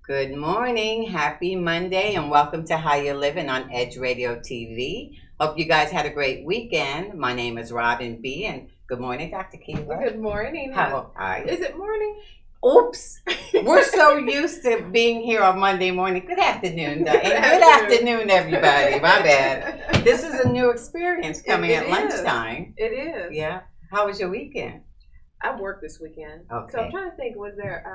Good morning, happy Monday, and welcome to How You Livin on Edge Radio TV. Hope you guys had a great weekend. My name is Robin B, and good morning, Dr. Kiva. Good morning. How are you? Is it morning? Oops, we're so used to being here on Monday morning. Good afternoon, and good afternoon, everybody. My bad. This is a new experience coming at lunchtime. It is. Yeah. How was your weekend? I worked this weekend. Okay. So I'm trying to think, was there,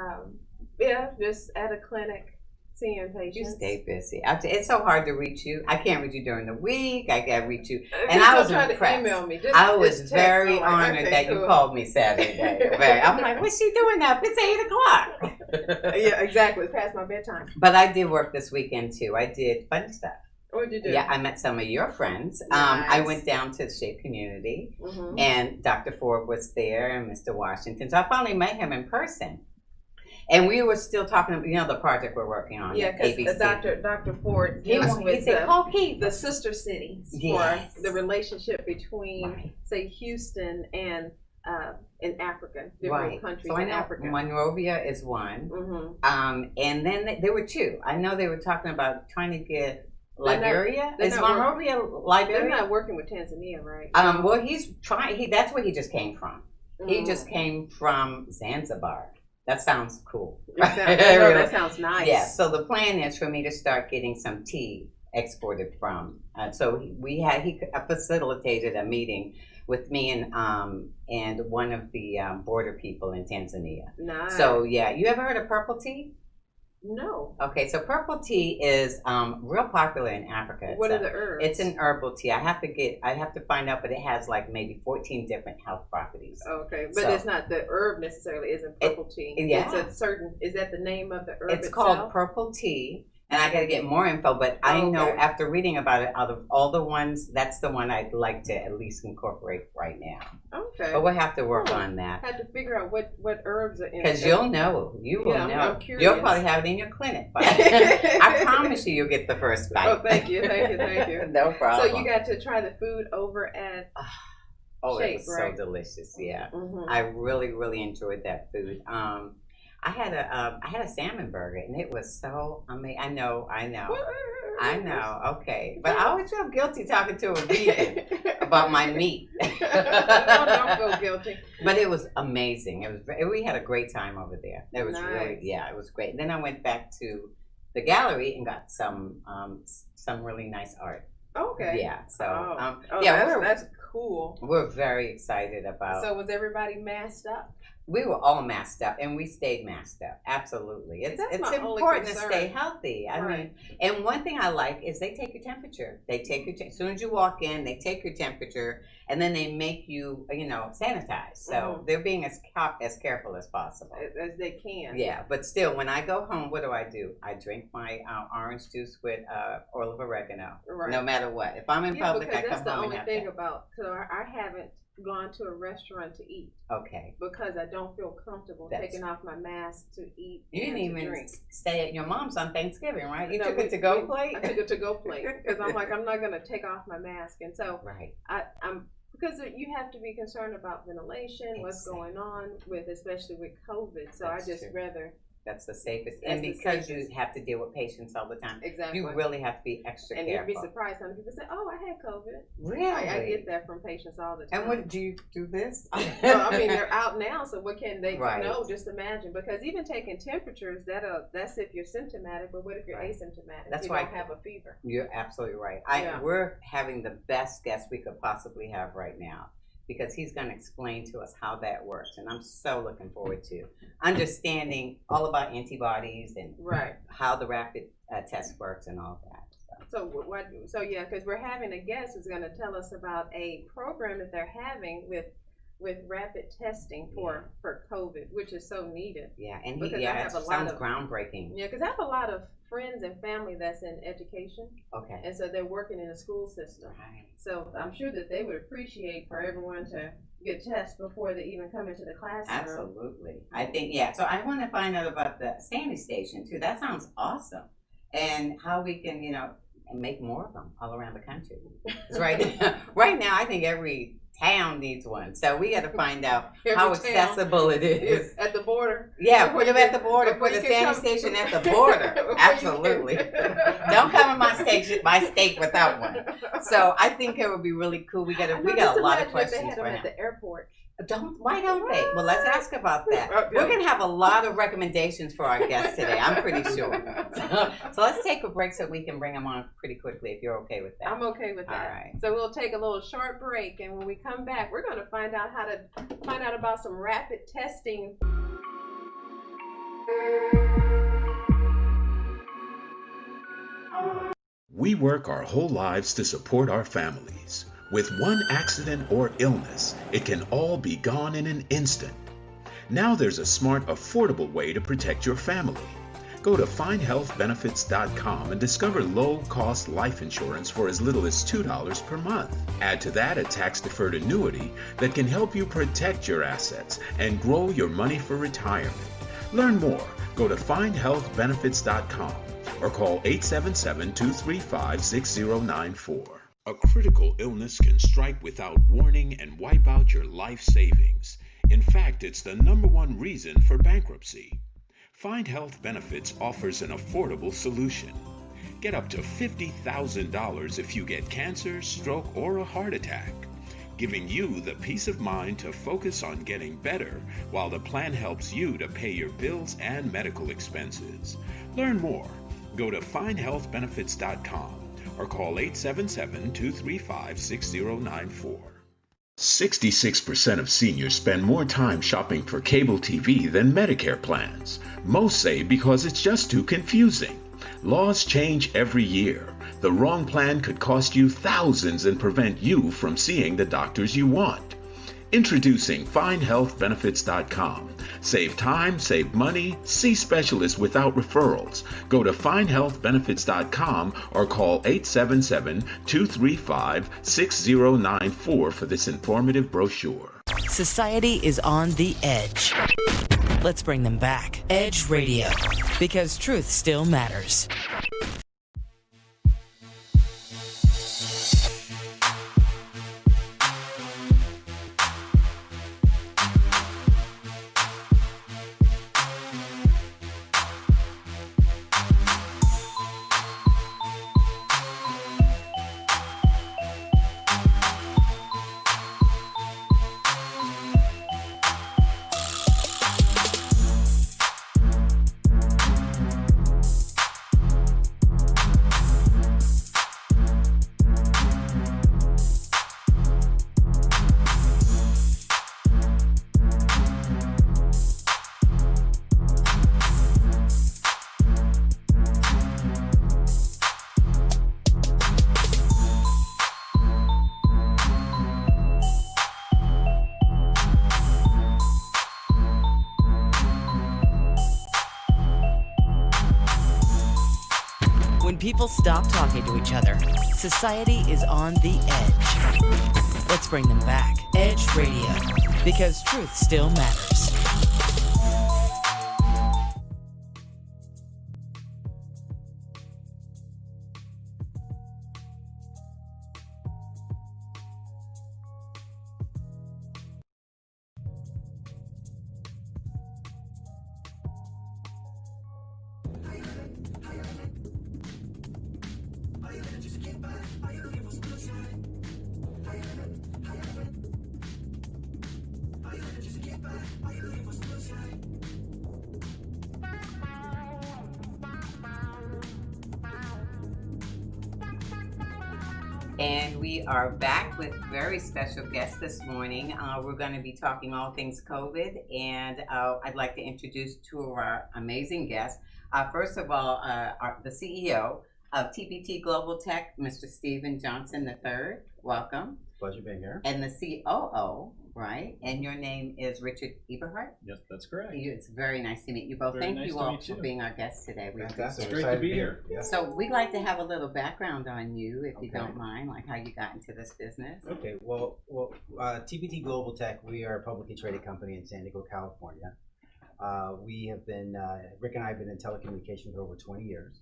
just at a clinic seeing patients. You stay busy. It's so hard to reach you. I can't reach you during the week. I can't reach you. And I was impressed. To email me. I was very honored that you called me Saturday. I'm like, what's she doing now? It's 8 o'clock. Yeah, exactly. It's past my bedtime. But I did work this weekend too. I did fun stuff. What did you do? Yeah, I met some of your friends. Nice. I went down to the Shape Community, and Dr. Ford was there, and Mr. Washington. So I finally met him in person. And we were still talking, the project we're working on. Yeah, because Dr. Ford, he said, call Keith. The sister cities yes. for the relationship between, say, Houston and Africa, different countries so in Africa. Monrovia is one. And then there were two. I know they were talking about trying to get Liberia. Is Monrovia Liberia? They're not working with Tanzania, right? Well, he's trying. That's where he just came from. He just came from Zanzibar. That sounds cool. That sounds nice. Yeah, so the plan is for me to start getting some tea exported from. So he facilitated a meeting with me and one of the border people in Tanzania. Nice. So yeah, you ever heard of purple tea? No. Okay, so purple tea is real popular in Africa. What are the herbs? It's an herbal tea. I have to find out, but it has like maybe 14 different health properties. Okay, but it's not the herb necessarily isn't purple tea. Yeah. It's a certain, is that the name of the herb It's itself? called purple tea. And I got to get more info, but I know after reading about it, out of all the ones, that's the one I'd like to at least incorporate right now. Okay. But we'll have to work on that. I have to figure out what herbs are in it. Because you'll know. You will know. I'm curious. You'll probably have it in your clinic. But I promise you'll get the first bite. Oh, thank you. No problem. So you got to try the food over at Shape, it was so delicious. Yeah. I really, really enjoyed that food. I had a salmon burger, and it was so amazing. I know. Okay, but I always feel guilty talking to a vegan about my meat. Don't feel guilty. But it was amazing. We had a great time over there. It was nice. it was great. And then I went back to the gallery and got some really nice art. Okay. Yeah. So that's cool. We're very excited about. So was everybody masked up? We were all masked up, and we stayed masked up. Absolutely, it's important to stay healthy. I mean, and one thing I like is they take your temperature. As soon as you walk in, they take your temperature, and then they make you, sanitize. So they're being as careful as possible as they can. Yeah, but still, when I go home, what do? I drink my orange juice with oil of oregano. Right. No matter what. If I'm in public, I come home and have that. That's the only thing about. So I haven't gone to a restaurant to eat. Okay. Because I don't feel comfortable taking off my mask to eat. You didn't even stay at your mom's on Thanksgiving, right? You took a to-go plate? I took a to-go plate because I'm like, I'm not going to take off my mask. And so I'm because you have to be concerned about ventilation, what's going on especially with COVID. So I just rather. That's the safest. And because you have to deal with patients all the time. Exactly. You really have to be extra careful. And you'd be surprised. Some people say, I had COVID. Really? I get that from patients all the time. And what, do you do this? Well, I mean, they're out now, so what can they know? Just imagine. Because even taking temperatures, that's if you're symptomatic, but what if you're asymptomatic? That's why you don't have a fever. You're absolutely right. We're having the best guest we could possibly have right now, because he's going to explain to us how that works. And I'm so looking forward to understanding all about antibodies and how the rapid test works and all that. So because we're having a guest who's going to tell us about a program that they're having with rapid testing for COVID, which is so needed. Yeah, and it sounds groundbreaking. Yeah, because I have a lot of friends and family that's in education. Okay. And so they're working in a school system. Right. So I'm sure that they would appreciate for everyone to get tests before they even come into the classroom. Absolutely. I think, so I want to find out about the Sandy Station too. That sounds awesome. And how we can, make more of them all around the country. Right now, I think every town needs one. So we got to find out how accessible it is. At the border. Yeah, put them at the border. Put a sanitary station at the border. Absolutely. Don't come in my state without one. So I think it would be really cool. We got a lot of questions if they had them right at the airport. Why don't they? Well, let's ask about that. We're going to have a lot of recommendations for our guests today, I'm pretty sure. So let's take a break so we can bring them on pretty quickly if you're okay with that. I'm okay with that. All right. So we'll take a little short break, and when we come back, we're going to find out about some rapid testing. We work our whole lives to support our families. With one accident or illness, it can all be gone in an instant. Now there's a smart, affordable way to protect your family. Go to findhealthbenefits.com and discover low-cost life insurance for as little as $2 per month. Add to that a tax-deferred annuity that can help you protect your assets and grow your money for retirement. Learn more. Go to findhealthbenefits.com or call 877-235-6094. A critical illness can strike without warning and wipe out your life savings. In fact, it's the #1 reason for bankruptcy. Find Health Benefits offers an affordable solution. Get up to $50,000 if you get cancer, stroke, or a heart attack, giving you the peace of mind to focus on getting better while the plan helps you to pay your bills and medical expenses. Learn more. Go to findhealthbenefits.com or call 877-235-6094. 66% of seniors spend more time shopping for cable TV than Medicare plans. Most say because it's just too confusing. Laws change every year. The wrong plan could cost you thousands and prevent you from seeing the doctors you want. Introducing FindHealthBenefits.com. Save time, save money, see specialists without referrals. Go to FindHealthBenefits.com or call 877-235-6094 for this informative brochure. Society is on the edge. Let's bring them back. Edge Radio, because truth still matters. When people stop talking to each other, society is on the edge. Let's bring them back. Edge Radio, because truth still matters. And we are back with very special guests this morning. We're going to be talking all things COVID, and I'd like to introduce two of our amazing guests. First of all, the CEO of TPT Global Tech, Mr. Stephen Johnson III. Welcome. Pleasure being here. And the COO, right? And your name is Richard Eberhardt? Yes, that's correct. It's very nice to meet you both. Thank you all for being our guests today. Fantastic. It's great to be here. Yeah. So we'd like to have a little background on you, if you don't mind, like how you got into this business. Okay. Well, TPT Global Tech, we are a publicly traded company in San Diego, California. We have been, Rick and I have been in telecommunications for over 20 years.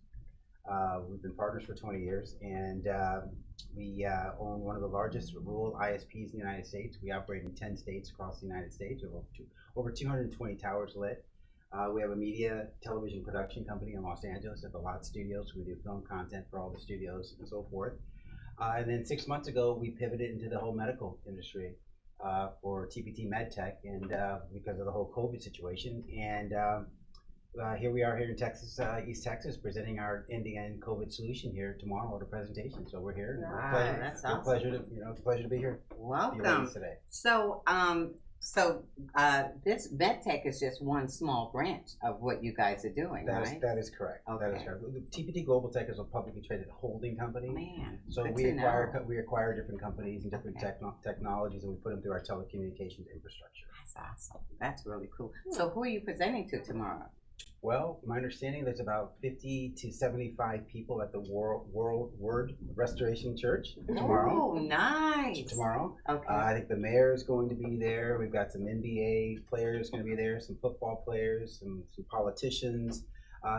We've been partners for 20 years, and we own one of the largest rural ISPs in the United States. We operate in 10 states across the United States, with over 220 towers lit. We have a media television production company in Los Angeles at the Lot Studios. We do film content for all the studios and so forth. And then 6 months ago, we pivoted into the whole medical industry for TPT MedTech, and because of the whole COVID situation. And here we are here in Texas, East Texas, presenting our end-to-end COVID solution here tomorrow at a presentation. So we're here. Wow, that's awesome. It's a pleasure to be here. Welcome today. So, this MedTech is just one small branch of what you guys are doing, right? That is correct. Okay. That is correct. TPT Global Tech is a publicly traded holding company. Man, so we acquire different companies and different technologies, and we put them through our telecommunications infrastructure. That's awesome. That's really cool. So who are you presenting to tomorrow? Well, my understanding there's about 50 to 75 people at the World Word Restoration Church tomorrow. Oh, nice. Tomorrow. Okay. I think the mayor is going to be there. We've got some NBA players going to be there, some football players, some politicians.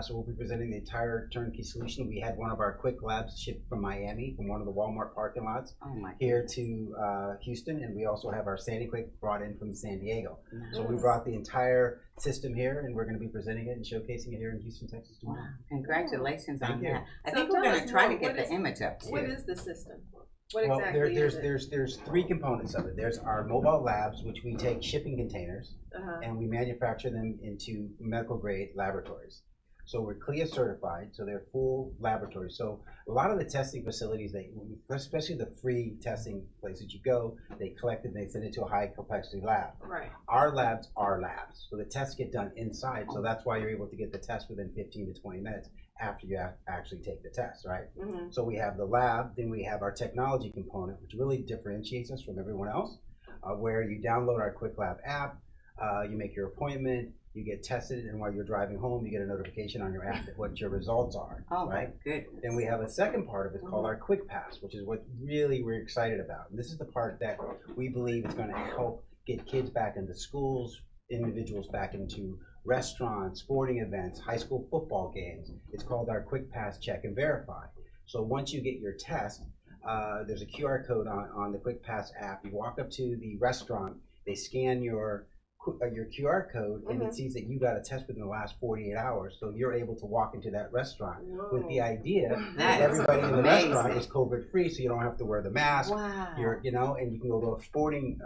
So we'll be presenting the entire turnkey solution. We had one of our quick labs shipped from Miami, from one of the Walmart parking lots, here to Houston, and we also have our Sandy Quick brought in from San Diego. Nice. So we brought the entire system here, and we're going to be presenting it and showcasing it here in Houston, Texas tomorrow. Wow. Congratulations on that. I so think we're going to try to get the image up too. What is the system? What exactly there's three components of it. There's our mobile labs, which we take shipping containers, and we manufacture them into medical grade laboratories. So we're CLIA certified, so they're full laboratories. So a lot of the testing facilities, especially the free testing places you go, they collect it and they send it to a high complexity lab. Right. Our labs are labs, so the tests get done inside. So that's why you're able to get the test within 15 to 20 minutes after you actually take the test, right? Mm-hmm. So we have the lab, then we have our technology component, which really differentiates us from everyone else, where you download our Quick Lab app, you make your appointment, you get tested, and while you're driving home, you get a notification on your app that what your results are. Oh, right? My goodness. Then we have a second part of it called our Quick Pass, which is what really we're excited about. And this is the part that we believe is going to help get kids back into schools, individuals back into restaurants, sporting events, high school football games. It's called our Quick Pass Check and Verify. So once you get your test, there's a QR code on the Quick Pass app. You walk up to the restaurant, they scan your QR code, and it sees that you got a test within the last 48 hours. So you're able to walk into that restaurant with the idea that everybody in the restaurant is COVID free, so you don't have to wear the mask. Wow. And you can go to a sporting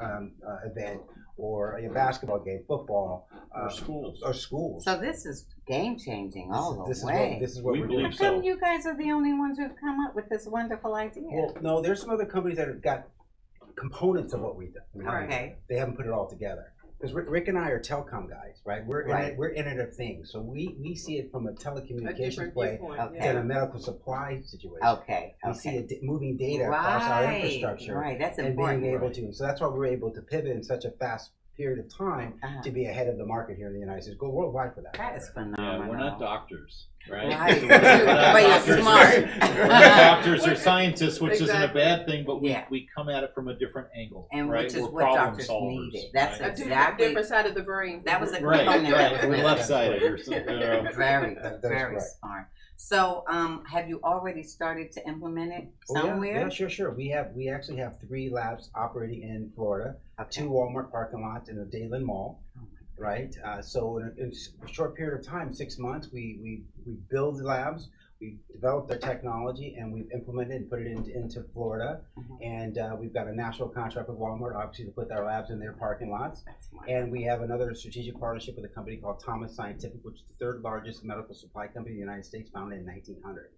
event or a basketball game, football, or schools. So this is game changing all the way. This is what we're doing. How come you guys are the only ones who've come up with this wonderful idea? Well, no, there's some other companies that have got components of what we've done. Okay. They haven't put it all together. Because Rick and I are telecom guys, right? We're Internet of Things, so we see it from a telecommunications play and a medical supply situation. Okay. We see it moving data across our infrastructure, right? That's and important. being able to. So that's why we're able to pivot in such a fast period of time to be ahead of the market here in the United States. Go worldwide for that. That is phenomenal. Yeah, we're not doctors, right? Right. But you're smart. We're not doctors or scientists, which isn't a bad thing, but we come at it from a different angle, and right? which is we're what doctors needed. That's right? exactly a different side of the brain. That was a component. Right. We're left-sided or something. Very smart. So, have you already started to implement it somewhere? Yeah, sure. We actually have 3 labs operating in Florida, 2 Walmart parking lots in the Dadeland Mall, right? So in a short period of time, 6 months, we build the labs, we developed our technology, and we've implemented and put it into Florida. And we've got a national contract with Walmart, obviously, to put our labs in their parking lots. And we have another strategic partnership with a company called Thomas Scientific, which is the 3rd largest medical supply company in the United States, founded in 1900.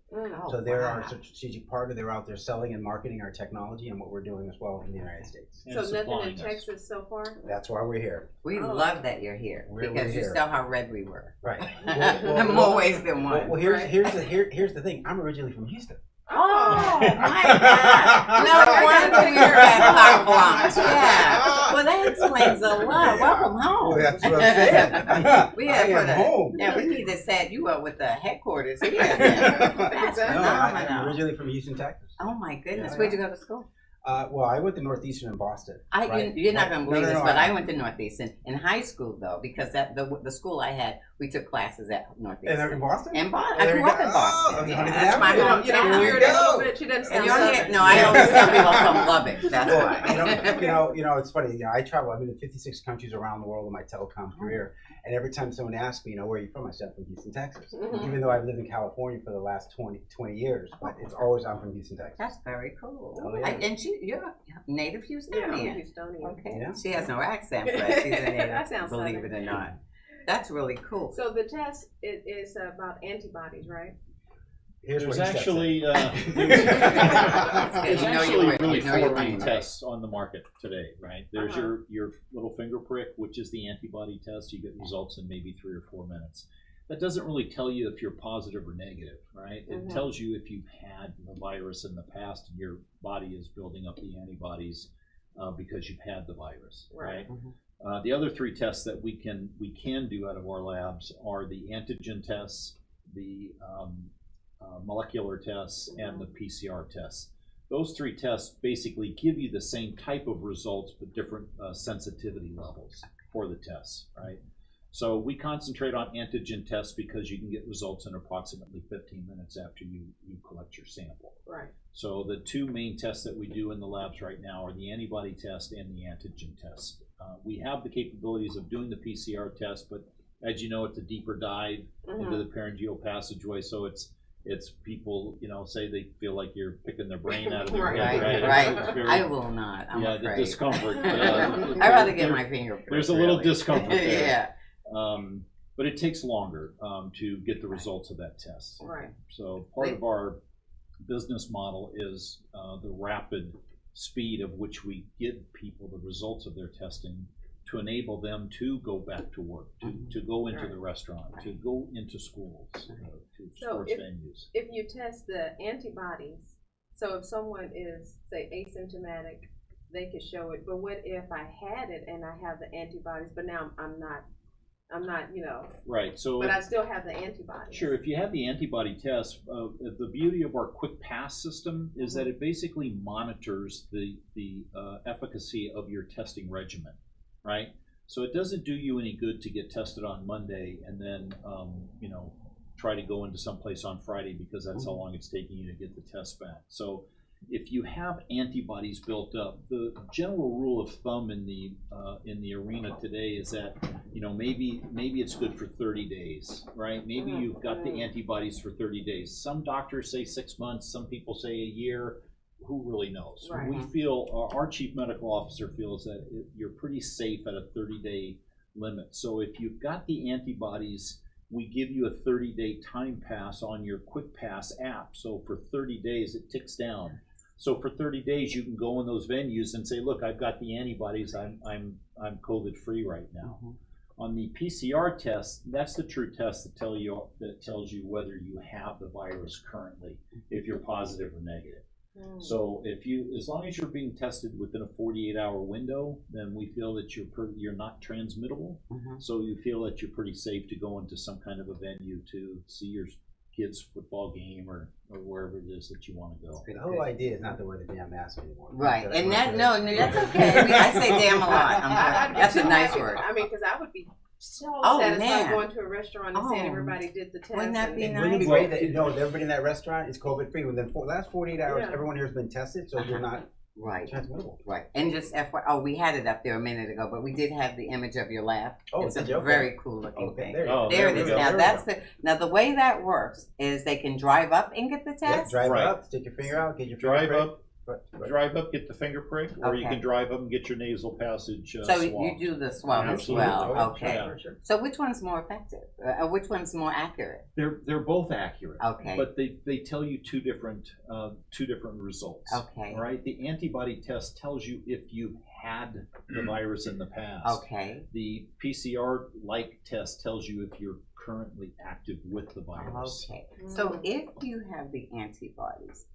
So they're our strategic partner. They're out there selling and marketing our technology and what we're doing as well in the United States. So nothing in Texas so far? That's why we're here. We love that you're here because you saw how red we were. Right. In more ways than one. Well, here's the thing. I'm originally from Houston. Oh my God! No wonder we were at Park Blanche. Yeah. Well, that explains a lot. Welcome home. Well, that's what I'm saying. I am home. Yeah, we need to set you up with the headquarters here. That's phenomenal. I'm originally from Houston, Texas. Oh my goodness! Where'd you go to school? Well, I went to Northeastern in Boston. You're not going to believe this, no, but I went to Northeastern in high school, though, because the school I had, we took classes at Northeastern. In Boston? In Boston. I grew up in Boston. Oh, That's my hometown. You don't hear it a little bit. She doesn't sound Southern. No, I always tell people I'm from Lubbock. That's why. You know, it's funny. I travel. I've been to 56 countries around the world in my telecom career, and every time someone asks me, where are you from? I say, I'm from Houston, Texas. Even though I've lived in California for the last 20 years, but it's always I'm from Houston, Texas. That's very cool. Oh, yeah. And you're a native Houstonian. Yeah, I'm Houstonian. Okay. Yeah. She has no accent, but she's a native. That sounds believe Southern. it or not. That's really cool. So the test is about antibodies, right? There's actually really four main tests on the market today, right? There's your little finger prick, which is the antibody test. You get results in maybe 3 or 4 minutes. That doesn't really tell you if you're positive or negative, right? It tells you if you've had the virus in the past and your body is building up the antibodies because you've had the virus, right? The other 3 tests that we can do out of our labs are the antigen tests, the molecular tests, and the PCR tests. Those 3 tests basically give you the same type of results but different sensitivity levels for the tests, right? So we concentrate on antigen tests because you can get results in approximately 15 minutes after you collect your sample. Right. So the 2 main tests that we do in the labs right now are the antibody test and the antigen test. We have the capabilities of doing the PCR test, but as you know, it's a deeper dive into the pharyngeal passageway. So it's people, say they feel like you're picking their brain out of their head. Right. I will not. I'm afraid. The discomfort. I'd rather get my finger. There's a little discomfort there. Yeah. But it takes longer to get the results of that test. Right. So part of our business model is the rapid speed of which we give people the results of their testing to enable them to go back to work, to go into the restaurant, to go into schools, to sports venues. If you test the antibodies, so if someone is, say, asymptomatic, they could show it. But what if I had it and I have the antibodies, but now I'm not, Right. So, but I still have the antibodies. Sure. If you have the antibody test, the beauty of our quick pass system is that it basically monitors the efficacy of your testing regimen, right? So it doesn't do you any good to get tested on Monday and then, try to go into someplace on Friday because that's how long it's taking you to get the test back. So if you have antibodies built up, the general rule of thumb in the arena today is that maybe it's good for 30 days, right? Maybe you've got the antibodies for 30 days. Some doctors say 6 months, some people say a year. Who really knows? Right. We feel our chief medical officer feels that you're pretty safe at a 30-day limit. So if you've got the antibodies, we give you a 30-day time pass on your Quick Pass app. So for 30 days, it ticks down. So for 30 days, you can go in those venues and say, look, I've got the antibodies. I'm COVID-free right now. On the PCR test, that's the true test that tells you whether you have the virus currently, if you're positive or negative. So as long as you're being tested within a 48-hour window, then we feel that you're not transmittable. So you feel that you're pretty safe to go into some kind of a venue to see your kids' football game or wherever it is that you want to go. The whole idea is not to wear the damn mask anymore. Right, and that's okay. I say damn a lot. That's a nice word. I mean, because I would be so satisfied going to a restaurant and seeing everybody did the test. Wouldn't that be nice? Wouldn't it be great that everybody in that restaurant is COVID-free? Within the last 48 hours, everyone here has been tested, so you're not transmittable. Right. And just FYI, we had it up there a minute ago, but we did have the image of your lab. Oh, it's a very cool looking thing. There it is. Now the way that works is they can drive up and get the test. Yeah, drive up, stick your finger out, get your finger Drive up, get the finger prick, or you can drive up and get your nasal passage So swab. you do the swab as well. Okay. So which one's more effective? Which one's more accurate? They're both accurate. Okay. But they tell you two different results. Okay. All right. The antibody test tells you if you've had the virus in the past. Okay. The PCR-like test tells you if you're currently active with the virus. Okay. So if you have the antibodies,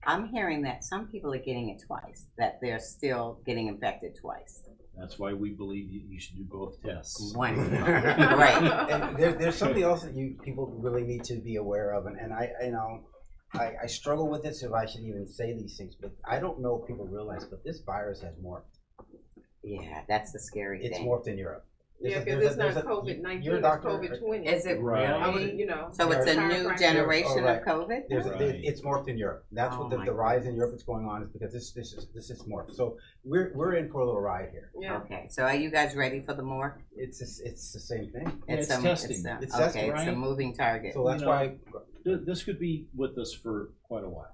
I'm hearing that some people are getting it twice, that they're still getting infected twice. That's why we believe you should do both tests. Wonderful. Right. And there's something else that people really need to be aware of, and I I struggle with this if I should even say these things, but I don't know if people realize, but this virus has morphed. Yeah, that's the scary thing. It's morphed in Europe. Yeah, because it's not COVID-19, it's COVID-20. Is it really? So it's a new generation of COVID? It's morphed in Europe. That's what the rise in Europe is going on, is because this is morphed. So we're in for a little ride here. Yeah. Okay. So are you guys ready for the morph? It's the same thing. It's testing. It's okay, it's a moving target. So that's why this could be with us for quite a while.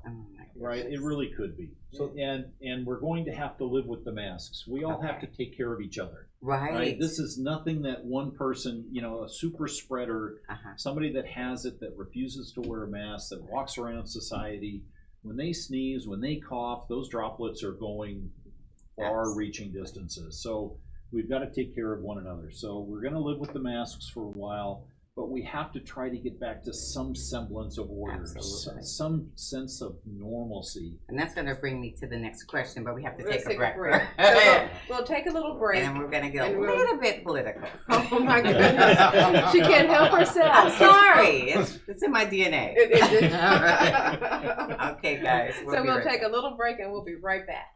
Right, it really could be. So and we're going to have to live with the masks. We all have to take care of each other. Right. This is nothing that one person, a super spreader, somebody that has it, that refuses to wear a mask, that walks around society. When they sneeze, when they cough, those droplets are going far-reaching distances. So we've got to take care of one another. So we're going to live with the masks for a while. But we have to try to get back to some semblance of order, some sense of normalcy. And that's going to bring me to the next question, but we have to take a break. We'll take a little break. And we're going to get a little bit political. Oh my goodness. She can't help herself. I'm sorry. It's in my DNA. Okay, guys. We'll take a little break and we'll be right back.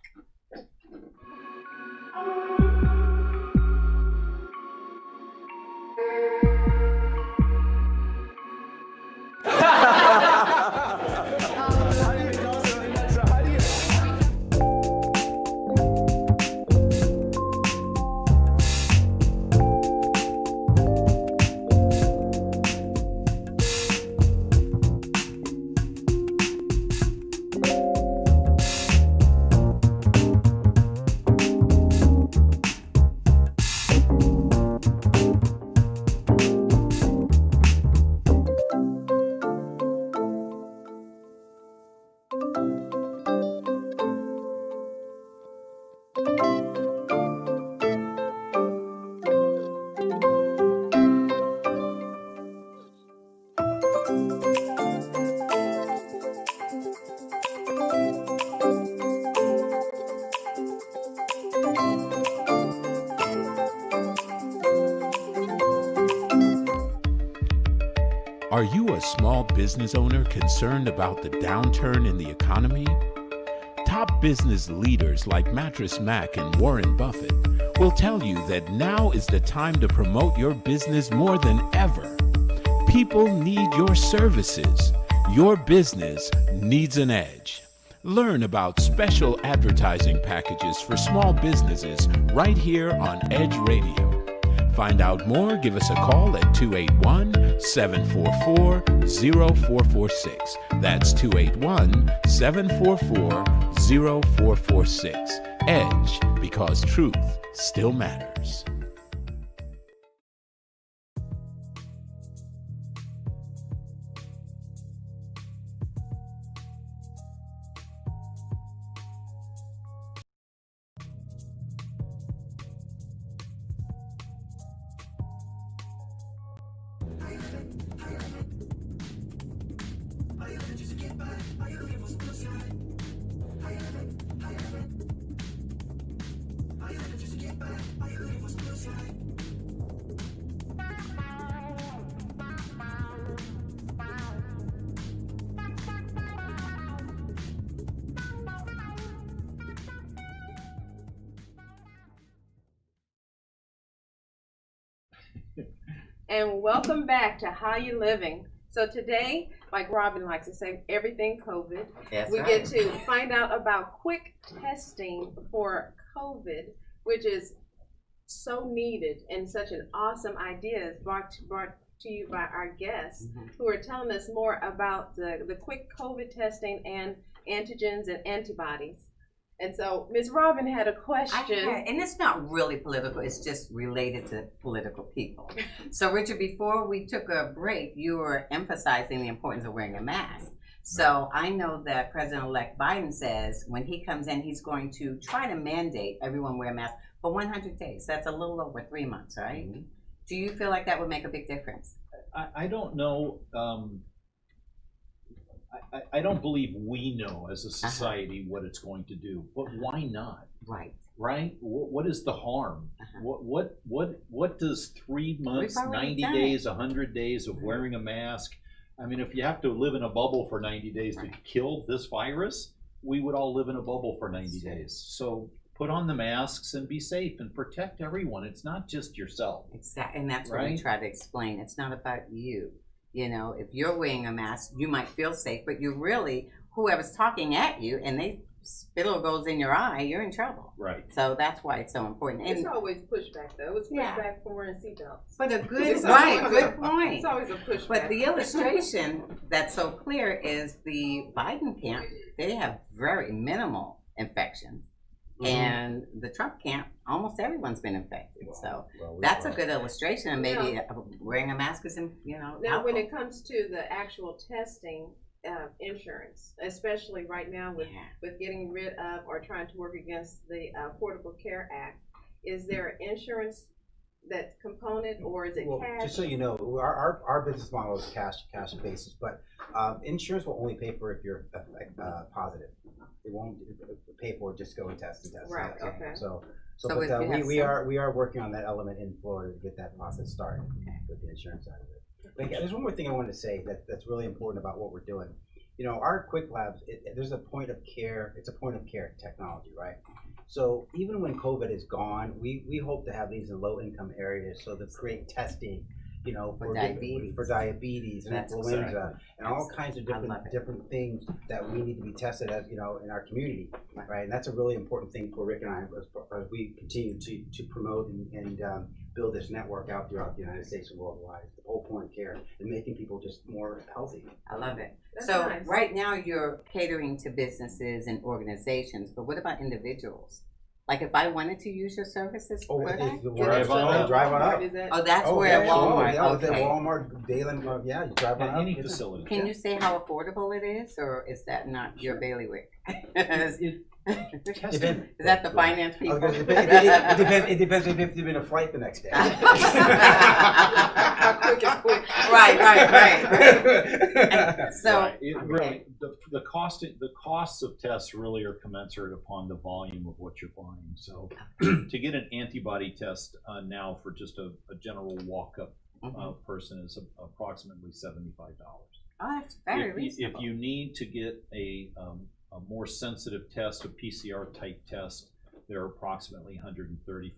Are you a small business owner concerned about the downturn in the economy? Top business leaders like Mattress Mac and Warren Buffett will tell you that now is the time to promote your business more than ever. People need your services. Your business needs an edge. Learn about special advertising packages for small businesses right here on Edge Radio. Find out more, give us a call at 281-744-0446. That's 281-744-0446. Edge, because truth still matters. And welcome back to How You Living. So today, like Robin likes to say, everything COVID. We get to find out about quick testing for COVID, which is so needed and such an awesome idea brought to you by our guests who are telling us more about the quick COVID testing and antigens and antibodies. And so Ms. Robin had a question. And it's not really political, it's just related to political people. So Richard, before we took a break, you were emphasizing the importance of wearing a mask. So I know that President-elect Biden says when he comes in, he's going to try to mandate everyone wear a mask for 100 days. That's a little over 3 months, right? Mm-hmm. Do you feel like that would make a big difference? I don't know. I don't believe we know as a society what it's going to do, but why not? Right. Right? What is the harm? What does 3 months, 90 days, 100 days of wearing a mask? I mean, if you have to live in a bubble for 90 days to kill this virus, we would all live in a bubble for 90 days. So put on the masks and be safe and protect everyone. It's not just yourself. Exactly, and that's right? what we try to explain. It's not about you. You know, if you're wearing a mask, you might feel safe, but you really, whoever's talking at you and they spittle goes in your eye, you're in trouble. Right. So that's why it's so important. And it's always pushback, though. It's pushback for wearing seatbelts. But a good, good point. It's always a pushback. But the illustration that's so clear is the Biden camp. They have very minimal infections. And the Trump camp, almost everyone's been infected. So that's a good illustration. And maybe wearing a mask is, Now, helpful. when it comes to the actual testing, insurance, especially right now with getting rid of or trying to work against the Affordable Care Act, is there insurance that component, or is it cash? Just so you know, our business model is cash basis, but insurance will only pay for if you're positive. It won't pay for just go and test and test. Right. Okay. But we are working on that element in Florida to get that process started with the insurance side of it. But there's one more thing I wanted to say that's really important about what we're doing. You know, our quick labs, there's a point of care. It's a point of care technology, right? So even when COVID is gone, we hope to have these in low income areas so to create testing, you know, for diabetes and influenza and all kinds of different things that we need to be tested as, you know, in our community, right? And that's a really important thing for Rick and I as we continue to promote and build this network out throughout the United States and worldwide. The whole point of care and making people just more healthy. I love it. That's so nice. Right now you're catering to businesses and organizations, but what about individuals? Like if I wanted to use your services, could I? Drive on up. Oh, that's where Walmart. Yeah, okay. Walmart, Dayland, you drive on up. Any facility. Can you say how affordable it is, or is that not your bailiwick? Is that the finance people? It depends if you've been a flight the next day. Quick is quick. Right. So really, the costs of tests really are commensurate upon the volume of what you're buying. So to get an antibody test now for just a general walk-up person is approximately $75. Oh, that's very reasonable. If you need to get a more sensitive test, a PCR type test, they're approximately $135.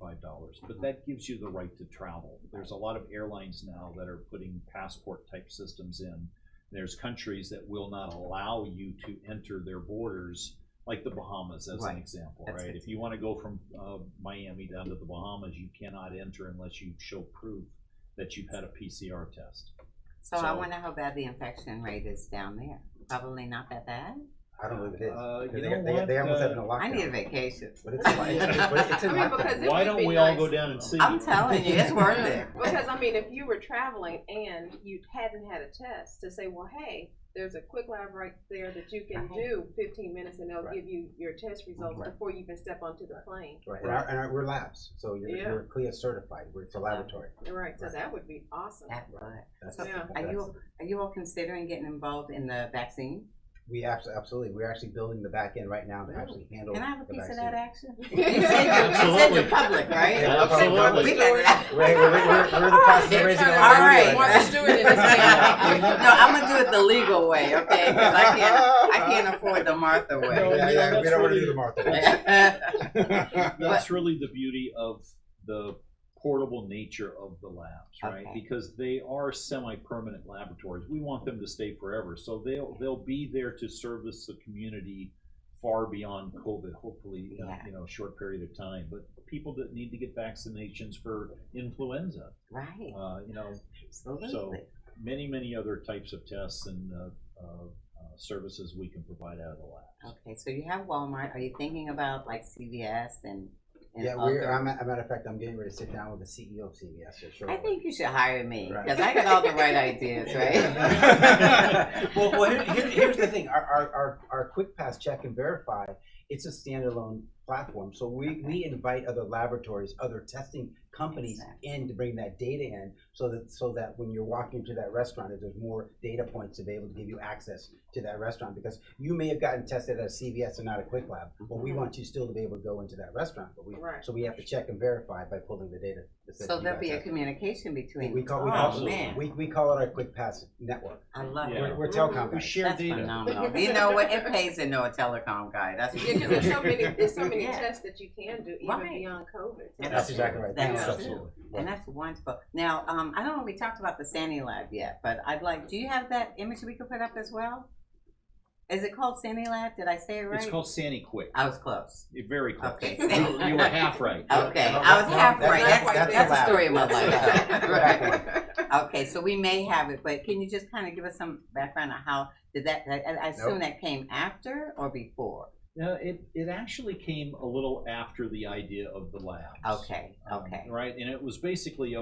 But that gives you the right to travel. There's a lot of airlines now that are putting passport type systems in. There's countries that will not allow you to enter their borders, like the Bahamas as an example, right? If you want to go from Miami down to the Bahamas, you cannot enter unless you show proof that you've had a PCR test. So I wonder how bad the infection rate is down there. Probably not that bad. I don't believe it is. They almost have been a lockdown. I need a vacation. But it's in lockdown. Why don't we all go down and see? I'm telling you, it's worth it. Because I mean, if you were traveling and you hadn't had a test, to say, well, hey, there's a quick lab right there that you can do 15 minutes and they'll give you your test results before you even step onto the plane. Right. And we're labs, so you're CLIA certified. It's a laboratory. Right. So that would be awesome. That's right. So are you all considering getting involved in the vaccine? We absolutely. We're actually building the back end right now to actually handle. Can I have a piece of that action? You Absolutely. said you're public, right? Yeah, absolutely. We got that. We're in the process of raising All right. No, I'm gonna do it the legal way, okay? Because I can't afford the Martha way. No, we don't want to do the Martha way. That's really the beauty of the portable nature of the labs, right? Okay. Because they are semi-permanent laboratories. We want them to stay forever, so they'll be there to service the community far beyond COVID. Hopefully, in a short period of time. But people that need to get vaccinations for influenza, Right. So many other types of tests and services we can provide out of the labs. Okay, so you have Walmart. Are you thinking about like CVS and Yeah, as a matter of fact, I'm getting ready to sit down with the CEO of CVS. So I think you should hire me Right. because I got all the right ideas, right? well, here's the thing. Our Quick Pass Check and Verify, it's a standalone platform. So we invite other laboratories, other testing companies in to bring that data in so that when you're walking into that restaurant, there's more data points to be able to give you access to that restaurant, because you may have gotten tested at a CVS and not a Quick Lab. Well, we want you still to be able to go into that restaurant, but so we have to check and verify by pulling the data So there'll be a communication between. We call it our Quick Pass network. I love it. We're telecom guys. We share That's data. phenomenal. You know what? It pays to know a telecom guy. That's because there's so many tests that you can do even beyond COVID. That's exactly right. That's true. And that's wonderful. Now, I don't know if we talked about the Sandy Lab yet, but do you have that image we could put up as well? Is it called Sandy Lab? Did I say it right? It's called Sandy Quick. I was close. You're very close. Okay. You were half right. Okay, I was half right. That's the story of my life. Right. Okay, so we may have it, but can you just kind of give us some background on how did that? I assume that came after or before. No, it actually came a little after the idea of the labs. Okay. Right, and it was basically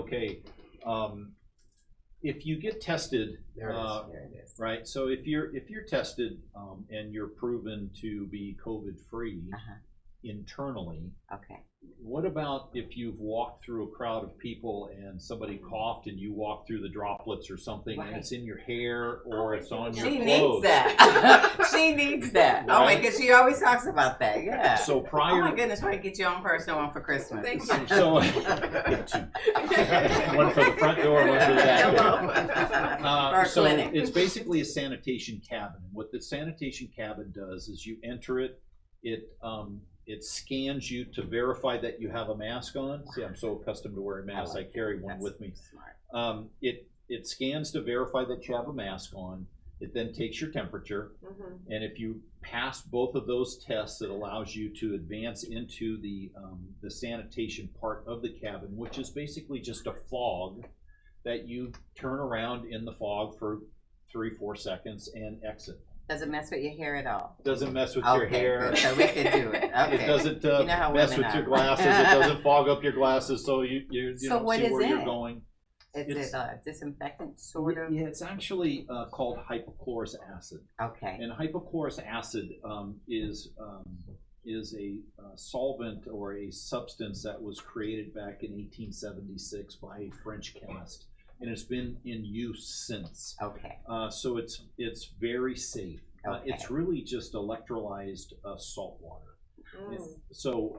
if you get tested, there it is. Right. So if you're tested and you're proven to be COVID free internally, what about if you've walked through a crowd of people and somebody coughed and you walk through the droplets or something and it's in your hair or it's on your clothes? She needs that. She needs that. Right? Oh my goodness, she always talks about that. Yeah. So prior. Oh my goodness, why get your own personal one for Christmas? Thank you. So one for the front door, one for the back door. So clinic. It's basically a sanitation cabin. What the sanitation cabin does is you enter it. It scans you to verify that you have a mask on. See, I'm so accustomed to wearing masks, I carry one with me. Smart. It scans to verify that you have a mask on. It then takes your temperature, and if you pass both of those tests, it allows you to advance into the sanitation part of the cabin, which is basically just a fog that you turn around in the fog for 3-4 seconds and exit. Does it mess with your hair at all? Doesn't mess with your hair. Good. So we can do it. Okay. It doesn't mess with your glasses. It doesn't fog up your glasses, so you don't see where you're going. Is it disinfectant, sort of? Yeah, it's actually called hypochlorous acid. Okay. And hypochlorous acid is a solvent or a substance that was created back in 1876 by a French chemist. And it's been in use since. Okay. So it's very safe. It's really just electrolyzed salt water. So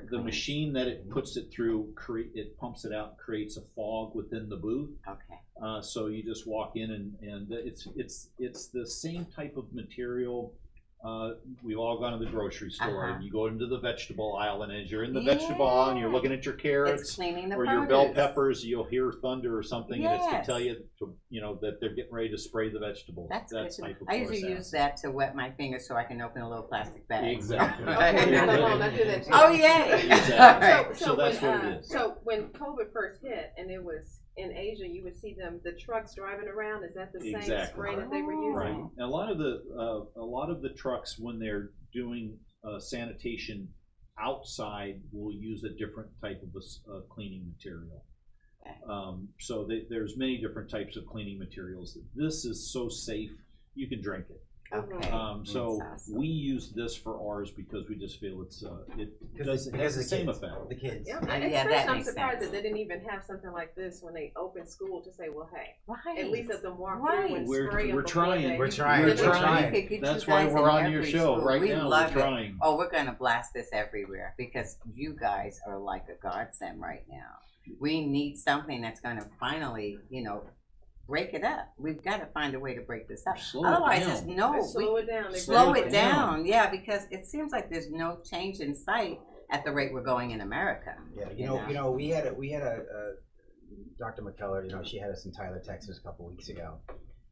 the machine that it puts it through, it pumps it out, creates a fog within the booth. Okay. So you just walk in and it's the same type of material. We've all gone to the grocery store and you go into the vegetable aisle, and as you're in the vegetable aisle and you're looking at your carrots or your bell peppers, you'll hear thunder or something, and it's to tell you that they're getting ready to spray the vegetables. That's I usually use that to wet my fingers so I can open a little plastic bag. Exactly. Oh yeah. Exactly. So that's what it is. So when COVID first hit and it was in Asia, you would see the trucks driving around. Is that the same spray that they were using? Right. And a lot of the trucks, when they're doing sanitation outside, will use a different type of cleaning material. So there's many different types of cleaning materials. This is so safe, you can drink it. Okay. So we use this for ours because we just feel it has the same effect. The kids. Yeah, I'm surprised that they didn't even have something like this when they opened school to say, well, hey, at least let them walk through and spray them. We're trying. We're trying. That's why we're on your show right now. We're trying. Oh, we're going to blast this everywhere because you guys are like a godsend right now. We need something that's going to finally, break it up. We've got to find a way to break this up. Otherwise, there's slow it down. Slow it down. Yeah, because it seems like there's no change in sight at the rate we're going in America. Yeah, we had a Dr. McKellar. She had us in Tyler, Texas, a couple weeks ago,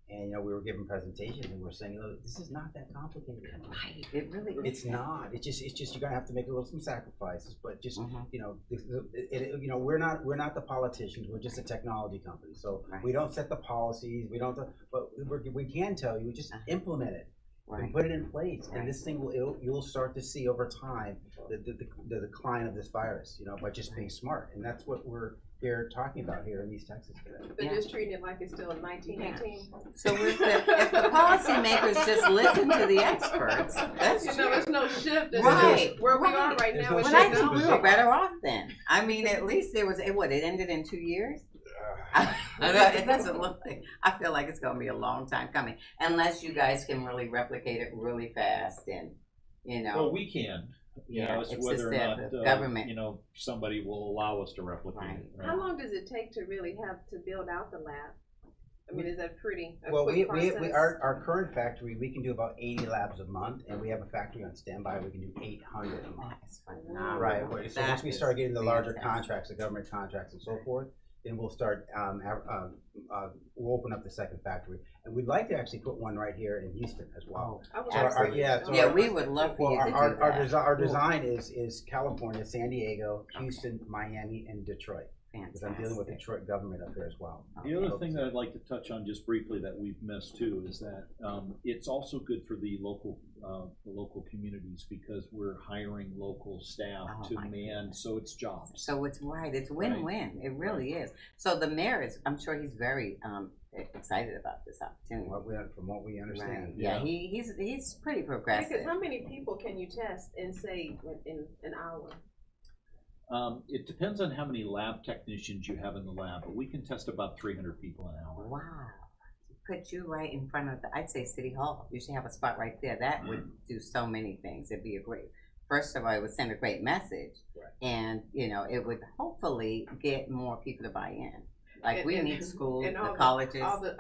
and we were giving presentations and we were saying, this is not that complicated. Right. It really. It's not. It's just you're gonna have to make some sacrifices, but just we're not the politicians. We're just a technology company, so we don't set the policies. We don't. But we can tell you, just implement it. And put it in place, and this thing you'll start to see over time the decline of this virus, by just being smart, and that's what we're here talking about here in East Texas today. They're just treating it like it's still in 1918. So if the policymakers just listen to the experts, that's there's no shift. Right. Where we are right now. Well, I think we were better off then. I mean, at least it ended in 2 years. It doesn't look like. I feel like it's going to be a long time coming, unless you guys can really replicate it really fast and. Well, we can. It's whether or not government. Somebody will allow us to replicate it. Right? How long does it take to really have to build out the lab? I mean, is that quick process? Our current factory, we can do about 80 labs a month, and we have a factory on standby. We can do 800 a month. That's phenomenal. Right. So once we start getting the larger contracts, the government contracts, and so forth, then we'll start. We'll open up the second factory, and we'd like to actually put one right here in Houston as well. We would love for you to do that. Our design is California, San Diego, Houston, Miami, and Detroit. Because I'm dealing with the Detroit government up there as well. The other thing that I'd like to touch on just briefly that we've missed too is that it's also good for the local communities because we're hiring local staff to man, so it's jobs. So it's it's win-win. Right. It really is. So the mayor I'm sure he's very excited about this opportunity. From what we understand. Right. Yeah, he's pretty progressive. Because how many people can you test in say in an hour? It depends on how many lab technicians you have in the lab, but we can test about 300 people an hour. Wow. Put you right in front of I'd say City Hall. You should have a spot right there. That would do so many things. It'd be first of all, it would send a great message. Right. And, it would hopefully get more people to buy in. Like we need schools, the colleges. All the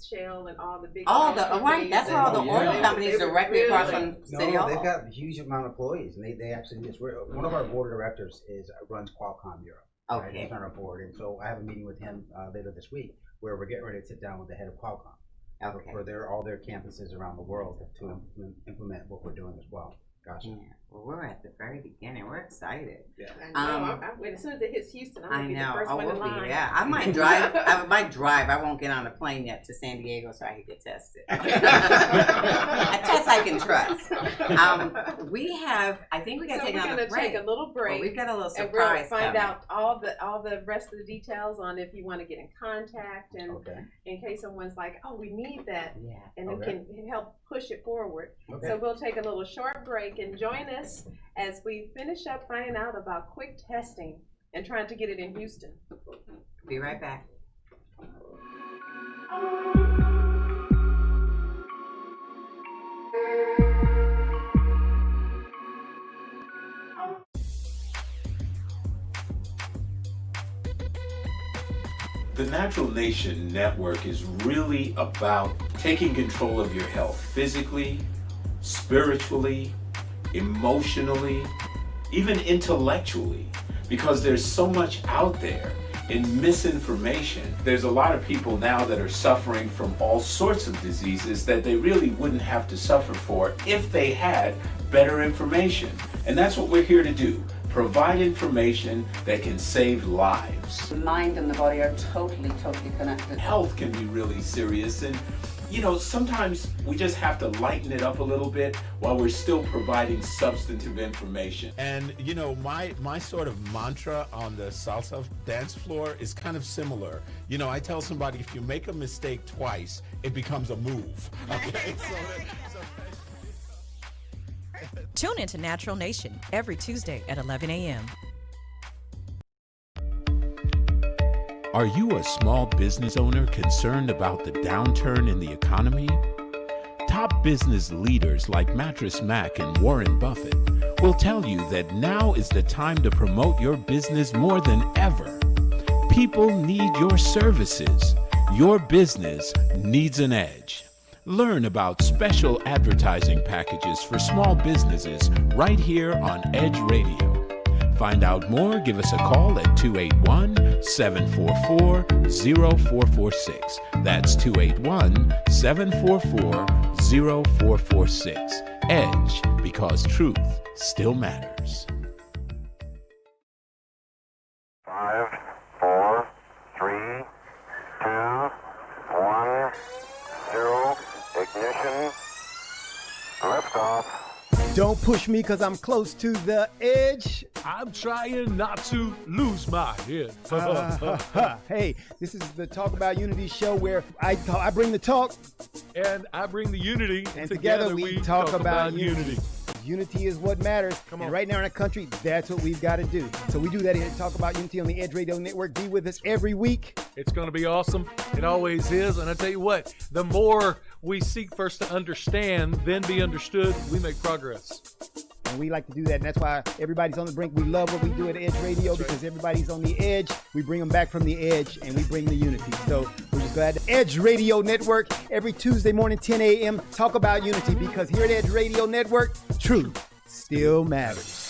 Shell and all the big that's where all the oil companies directly across from City Hall. They've got a huge amount of employees, and they actually one of our board of directors runs Qualcomm Europe. Okay, right? He's on our board, and so I have a meeting with him later this week where we're getting ready to sit down with the head of Qualcomm for all their campuses around the world to implement what we're doing as well. Gotcha. Yeah. Well, we're at the very beginning. We're excited. Yeah. As soon as it hits Houston, I'm gonna be the first one in line. Yeah, I might drive. I won't get on a plane yet to San Diego so I can get tested. A test I can trust. I think we got to take another break. We're going to take a little break. Well, we've got a little surprise. And we'll find out all the rest of the details on if you want to get in contact and in case someone's like, oh, we need that, and it can help push it forward. Okay. So we'll take a little short break and join us as we finish up finding out about quick testing and trying to get it in Houston. Be right back. The Natural Nation Network is really about taking control of your health physically, spiritually, emotionally, even intellectually, because there's so much out there in misinformation. There's a lot of people now that are suffering from all sorts of diseases that they really wouldn't have to suffer for if they had better information. And that's what we're here to do. Provide information that can save lives. The mind and the body are totally connected. Health can be really serious, and sometimes we just have to lighten it up a little bit while we're still providing substantive information. And my sort of mantra on the salsa dance floor is kind of similar. I tell somebody, if you make a mistake twice, it becomes a move. Okay. Tune into Natural Nation every Tuesday at 11 a.m. Are you a small business owner concerned about the downturn in the economy? Top business leaders like Mattress Mac and Warren Buffett will tell you that now is the time to promote your business more than ever. People need your services. Your business needs an edge. Learn about special advertising packages for small businesses right here on Edge Radio. Find out more, give us a call at 281-744-0446. That's 281-744-0446. Edge, because truth still matters. 5, 4, 3, 2, 1, 0. Ignition. Liftoff. Don't push me because I'm close to the edge. I'm trying not to lose my head. Hey, this is the Talk About Unity show where I bring the talk. And I bring the unity. And together we talk about unity. Unity is what matters. Come on. And right now in our country, that's what we've got to do. So we do that here at Talk About Unity on the Edge Radio Network. Be with us every week. It's going to be awesome. It always is. And I tell you what, the more we seek first to understand, then be understood, we make progress. And we like to do that, and that's why everybody's on the brink. We love what we do at Edge Radio because everybody's on the edge. We bring them back from the edge, and we bring the unity. So we're just glad. Edge Radio Network, every Tuesday morning, 10 a.m., talk about unity, because here at Edge Radio Network, truth still matters.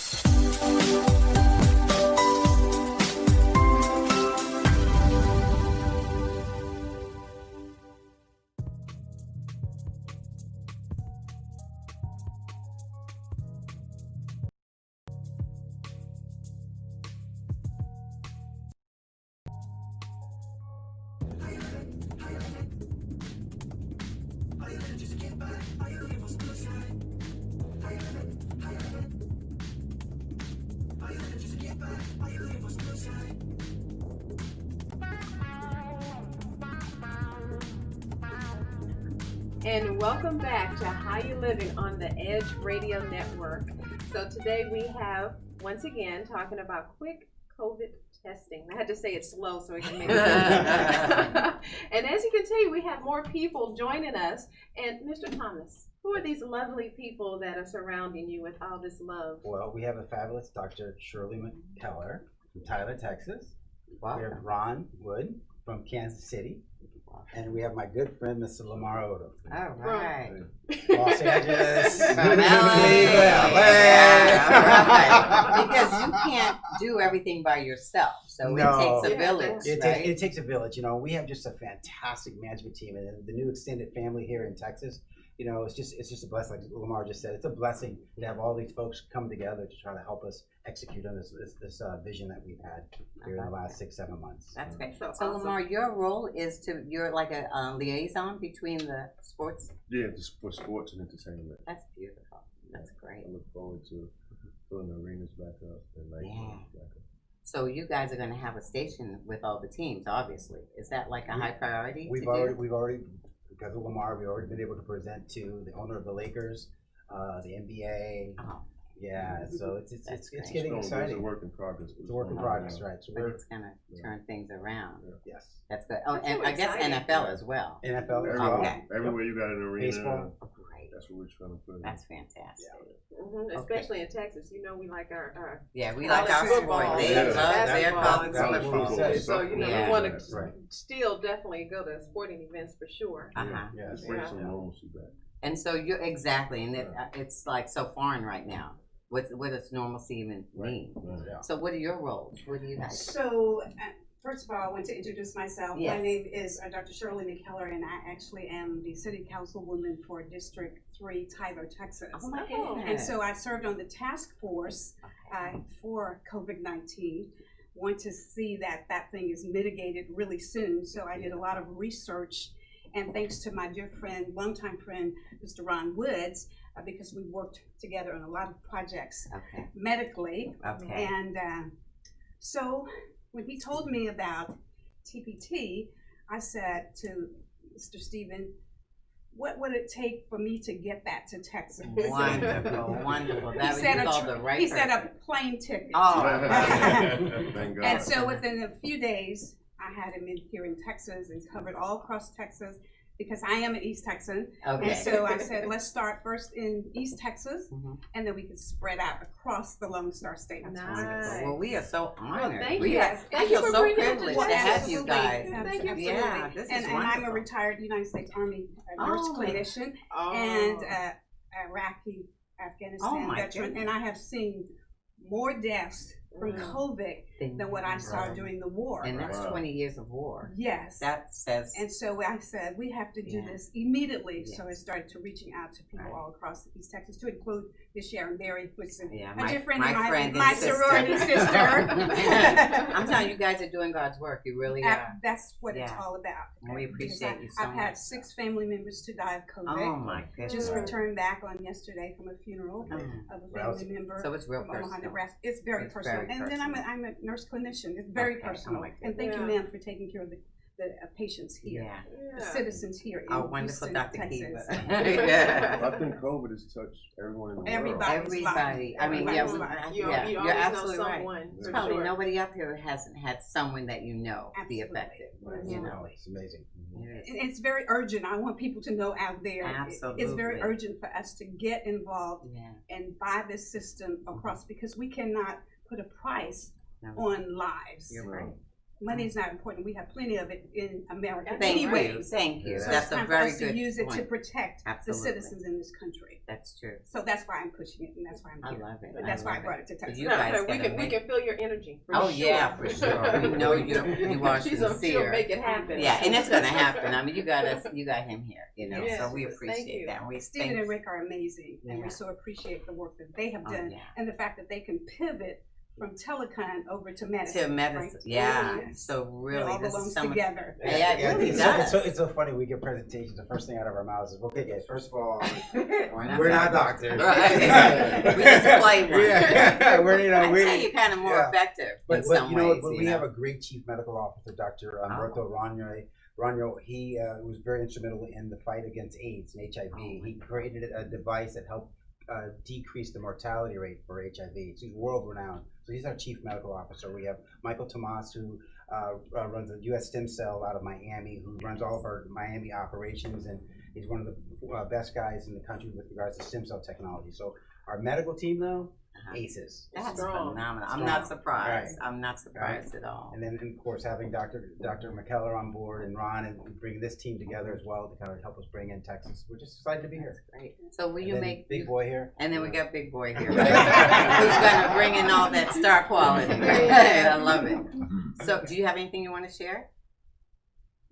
And welcome back to How You Living on the Edge Radio Network. So today we have, once again, talking about quick COVID testing. I had to say it slow so it can make sense. And as you can see, we have more people joining us. And Mr. Thomas, who are these lovely people that are surrounding you with all this love? Well, we have a fabulous Dr. Shirley McKellar from Tyler, Texas. Wow. We have Ron Wood from Kansas City. And we have my good friend, Mr. Lamar Odom. All right. Los Angeles. From LA. Yeah, because you can't do everything by yourself. So it takes a village. It takes a village. You know, we have just a fantastic management team, and the new extended family here in Texas. You know, it's just a blessing. Like Lamar just said, it's a blessing to have all these folks come together to try to help us execute on this vision that we've had here in the last 6-7 months. That's great. So awesome. Lamar, your role is you're like a liaison between the sports? Yeah, just for sports and entertainment. That's beautiful. That's great. I look forward to filling the arenas back up and back up. So you guys are going to have a station with all the teams, obviously. Is that like a high priority? We've already, because of Lamar, we've already been able to present to the owner of the Lakers, the NBA. Oh. Yeah, so it's getting exciting. It's a work in progress. It's a work in progress, right? So but it's gonna turn things around. Yes, that's good. Oh, and I guess NFL as well. NFL as well. Okay. Everywhere you got an arena. Baseball. Great. That's what we're trying to put. That's fantastic. Yeah. Mm-hmm. Especially in Texas, you know, we like our we like our sport. They love their college football. So you know, we want to still definitely go to sporting events for sure. Yeah, bring some normalcy back. And so you're exactly, and it's like so foreign right now. What does normalcy even mean? Right. So what are your roles? What do you guys do? So first of all, I want to introduce myself. Yes. My name is Dr. Shirley McKellar, and I actually am the City Councilwoman for District 3, Tyler, Texas. Oh my goodness. And so I served on the task force for COVID-19. Want to see that thing is mitigated really soon. So I did a lot of research, and thanks to my dear friend, longtime friend, Mr. Ron Woods, because we worked together on a lot of projects medically. Okay. And so when he told me about TPT, I said to Mr. Stephen, what would it take for me to get that to Texas? Wonderful, wonderful. That he said he said a plane ticket. Oh. Thank God. And so within a few days, I had him in here in Texas and covered all across Texas, because I am an East Texan. Okay. And so I said, let's start first in East Texas, and then we can spread out across the Lone Star State. Nice. Well, we are so honored. Well, thank you. I feel so privileged to have you guys. Thank you. Yeah, this is wonderful. And I'm a retired United States Army nurse clinician and Iraqi, Afghanistan veteran, and I have seen more deaths from COVID than what I saw during the war. And that's 20 years of war. Yes. That says. And so I said, we have to do this immediately. So I started to reaching out to people all across East Texas, to include Miss Sharon Berry, who's a dear friend of mine, my sorority sister. I'm telling you, guys are doing God's work. You really are. That's what it's all about. And we appreciate you so much. I've had 6 family members to die of COVID. Oh my goodness. Just returned back on yesterday from a funeral of a family member. So it's real personal. It's very personal. And then I'm a nurse clinician. It's very personal. And thank you, ma'am, for taking care of the the patients here, Yeah. the citizens here in Oh, wonderful, Houston, Dr. Texas. Kiva. Yeah. I think COVID has touched everyone in the world. Everybody. I mean, yeah, You you're always absolutely know right. someone, There's for probably sure. nobody up here who hasn't had someone that you know be affected. You know, It's amazing. And it's very urgent. I want people to know out there. Absolutely. It's very urgent for us to get involved and buy this system across because we cannot put a price on lives. You're right. Money is not important. We have plenty of it in America. Thank anyway. you. Thank you. So That's it's a time very for us good to use it point. to protect Absolutely. the citizens in this country. That's true. So that's why I'm pushing it, and that's why I'm here. I love it. But that's why I brought it to Texas. You guys we can feel your energy. For oh sure. yeah, for sure. We know you are She'll sincere. make it happen. Yeah, and it's gonna happen. I mean, you got him here. You know, Yes, so we thank appreciate you. that. We Stephen and Rick are amazing, and we so appreciate the work that they have done, and the fact that they can pivot from telecom over to medicine. To medicine, right? yeah. Yes. So really, it all this belongs is someone, together. Yeah, it really does. It's so funny. We get presentations. The first thing out of our mouths is, "Okay, guys. First of all, we're not doctors. Right. We just play one. Yeah, I'd say you're kind of more effective in some ways. But we have a great chief medical officer, Dr. Roberto Ranyo. He was very instrumental in the fight against AIDS and HIV. He created a device that helped decrease the mortality rate for HIV. So he's world renowned. So he's our chief medical officer. We have Michael Tomas, who runs the U.S. Stem Cell out of Miami, who runs all of our Miami operations, and he's one of the best guys in the country with regards to stem cell technology. So our medical team, though, aces. That's Strong. phenomenal. I'm Strong. not surprised. Right. I'm not surprised at all. And then, of course, having Dr. McKellar on board and Ron and bringing this team together as well to kind of help us bring in Texas. We're just excited to be here. Great. So will you make Big Boy here? And then we got Big Boy here, right? Who's going to bring in all that star quality? Right? I love it. So, do you have anything you want to share?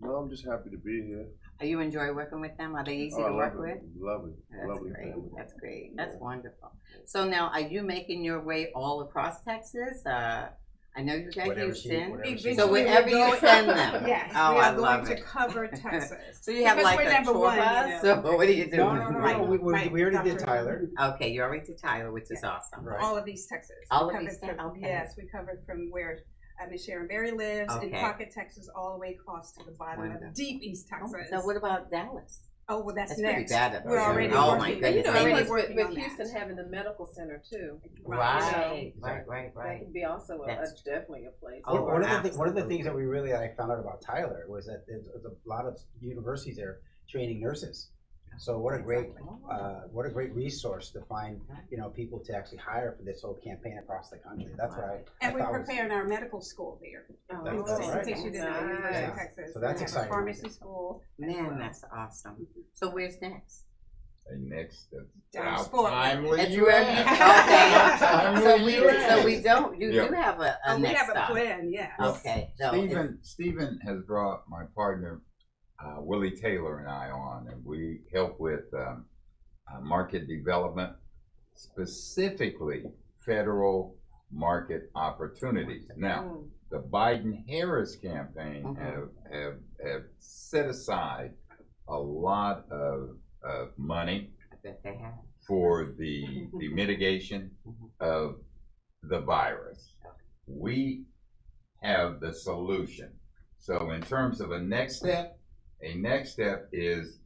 No, I'm just happy to be here. Are you enjoy working with them? Are they easy to work with? Love it. That's Lovely great. family. That's great. That's wonderful. So now, are you making your way all across Texas? I know you got Houston. So wherever you send them. Yes, oh, we I are going love to it. cover Texas. So you have Because like we're a number tour one, bus? you know. So what are you doing? No. We already did Tyler. Okay, you already did Tyler, which is awesome. Right. All of East Texas. All We of covered East Texas? from- Okay. Yes, we covered from where Miss Sharon Berry lives in Okay. Pocket, Texas, all the way across to the bottom Wonderful. of deep East Texas. So what about Dallas? Oh, well, that's That's pretty next. bad up We're there. already Oh, working. my goodness. You know, They with, need- with, working on Houston that. having the medical center too. Right, You know, right. That could be also That's definitely a place. Oh, One of the things that we really found out about Tyler was that there's a lot of universities there training nurses. So what a great resource to find people to actually hire for this whole campaign across the country. That's what And we're thought was- preparing our medical school there. That's In right. case you didn't know, University of Yeah. Texas. So that's We have a exciting. pharmacy school. as Man, well. that's awesome. So where's next? Next, Dallas, how Fort Worth. timely That's you where ask. Okay. Timely So you ask. we don't. You Yeah. do have a Oh, we next have a stop. plan, yeah. Okay. So Stephen has brought my partner Willie Taylor and I on, and we help with market development, specifically federal market opportunities. Now, the Biden-Harris campaign have set aside a lot of money I bet they have. for the mitigation of the virus. We have the solution. So in terms of a next step is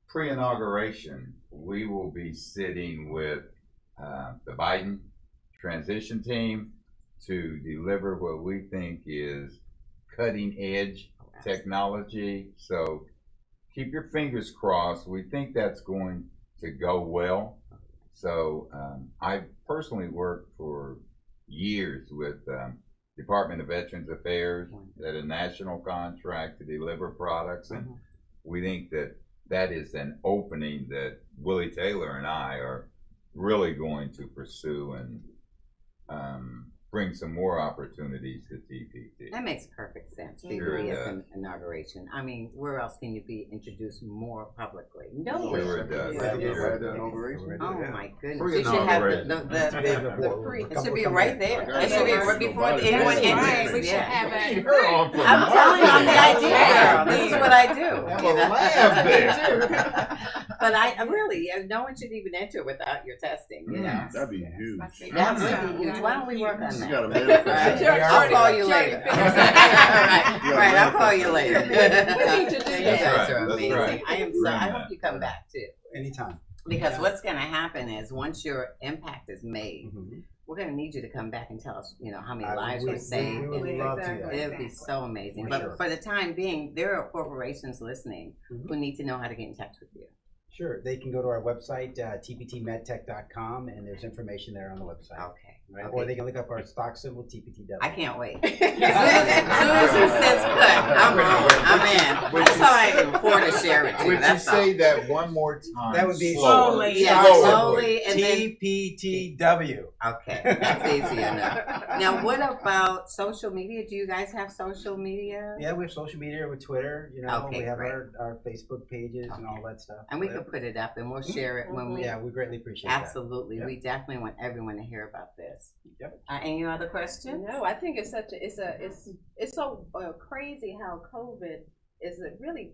pre-inauguration. We will be sitting with the Biden transition team to deliver what we think is cutting edge technology. So keep your fingers crossed. We think that's going to go well. So I personally worked for years with Department of Veterans Affairs at a national contract to deliver products, and we think that is an opening that Willie Taylor and I are really going to pursue and bring some more opportunities to TPT. That makes perfect sense. Sure Particularly it as does. an inauguration. I mean, where else can you be introduced more publicly? No. Sure it does. Sure it the does. inauguration. Oh my goodness! Pre- You should have inauguration. it should be right there. It should be right before anyone enters. We should have a. You're on for I'm telling you, I'm the marketing. idea girl. This is what I do. Have you a know? lab there. But I really, no one should even enter without your testing. You know, That'd be huge. that would be huge. Why don't we work on that. Right. I'll call you later. Right, I'll call you later. We need to do You that. guys are amazing. Right. I hope you come back too. Anytime. Because what's going to happen is once your impact is made, we're going to need you to come back and tell us, how many lives were saved. We would love to. It would be so amazing. For But sure. for the time being, there are corporations listening who need to know how to get in touch with you. Sure. They can go to our website, tptmedtech.com, and there's information there on the website. Okay. Right? Or they can look up our stock symbol, TPTW. I can't wait. As soon as he says cut, I'm in. That's how I can afford to share it too. Would you say that one more time? That would be slowly. Yeah, slowly, and then TPTW. Okay, that's easy enough. Now, what about social media? Do you guys have social media? Yeah, we have social media with Twitter. Okay, we have great. our Facebook pages and all that stuff. And we can put it up, and we'll share it when we. Yeah, we greatly appreciate Absolutely, that. we definitely want everyone to hear about this. Yep. Any other questions? No, I think it's so crazy how COVID is really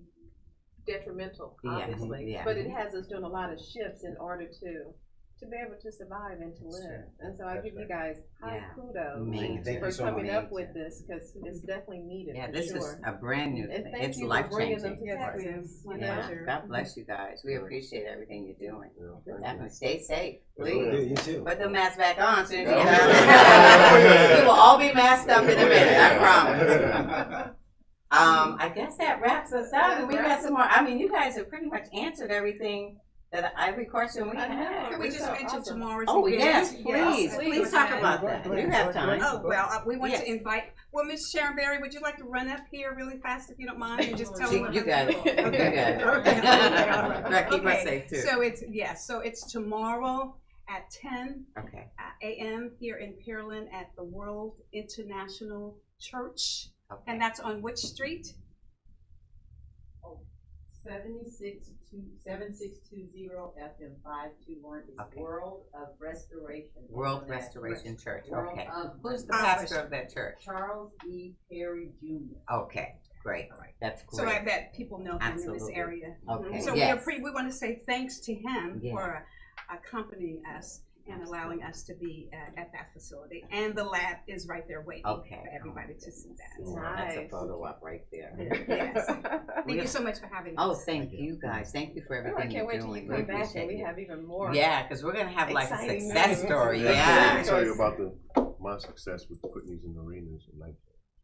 detrimental, obviously, Yeah. but it has us doing a lot of shifts in order to be able to survive and to live. And so I give you guys high kudos for coming up with this, because it's definitely needed. Yeah, for this sure. is a brand new thing. And thank It's you life for bringing them changing. to Texas. Yeah. God bless you guys. We appreciate everything you're doing. Definitely stay safe, Yeah, please. you too. Put the mask back on as soon as you get out of there. We will all be masked up in a minute, I promise. I guess that wraps us up. And we got some more. I mean, you guys have pretty much answered everything every question we had. Can we just mention tomorrow's Oh, event? yes, please talk about that. You have time. Oh, well, we want Yes. to invite, Miss Sharon Berry, would you like to run up here really fast if you don't mind and just tell You them? got it. Okay. You got it. Okay. Right, keep us Okay. safe too. So it's tomorrow at 10 Okay. a.m. here in Pearland at the World International Church. Okay. And that's on which street? 7620 FM 521 is Okay. World of Restoration. World Restoration Church. World Okay. of Who's the pastor of that church? Charles E. Perry Jr. Okay. Great. That's great. So I bet people know him in this Absolutely. area. Okay. So Yes. we want to say thanks to him Yeah. for accompanying us and allowing us to be at that facility. And the lab is right there waiting for everybody to see that. That's a photo op right there. Yes. Thank you so much for having us. Oh, thank you guys. Thank you for everything I can't you're wait till doing. you come back and appreciate we it. have even more. Yeah, because we're gonna have like a exciting success news. story. Let Yeah. me tell you about my success with putting these in arenas and like.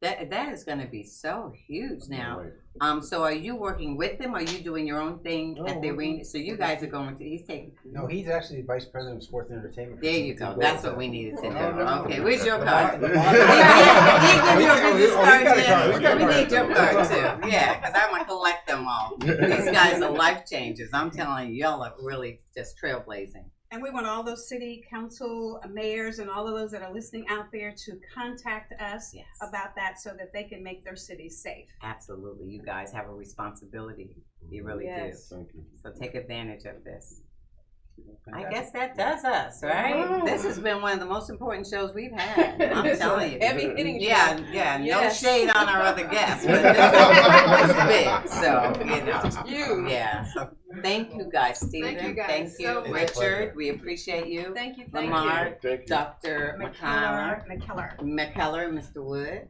That is going to be so huge now. Right. So are you working with them? Or are you doing your own thing at the arena? So you guys are going to. He's taking. No, he's actually vice president of sports and entertainment. There you go. That's what we needed to know. No. Okay, where's your card? The He mod- give you a business card. got a card. He's got a We card. need your card too. Yeah, because I'm gonna collect them all. These guys are life changers. I'm telling you, y'all are really just trailblazing. And we want all those city council mayors and all of those that are listening out there to contact us about that so that they can make their cities safe. Absolutely, you guys have a responsibility. You really Yes. do. So take advantage of this. I guess that does us, right? Oh. This has been one of the most important shows we've had. I'm telling you. Heavy hitting. Yeah, show. yeah. Yes. No shade on our other guests, but this is big. So Huge. yeah. So thank you guys, Stephen. Thank you guys Thank you, so much. Richard. We appreciate you. Thank you. Lamar, Thank you. Dr. McKellar, McKellar. Mr. Wood.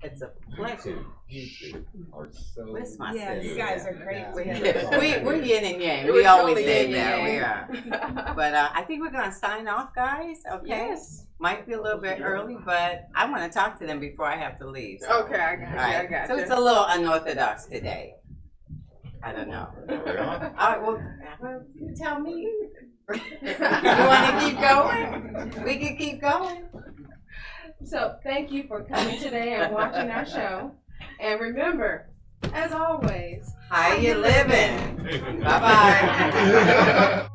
It's a pleasure. You two are so. Where's my Yeah, sister? you guys are great. We're yin and yang. We're We always totally say yin that. and We yang. are. But I think we're going to sign off, guys. Okay. Yes. Might be a little bit early, but I want to talk to them before I have to leave. So. Okay, I got you. All right. I got So you. it's a little unorthodox today. I don't know. All right. Well, you tell me. You want to keep going? We can keep going. So thank you for coming today and watching our show. And remember, as always, How you living? Bye-bye.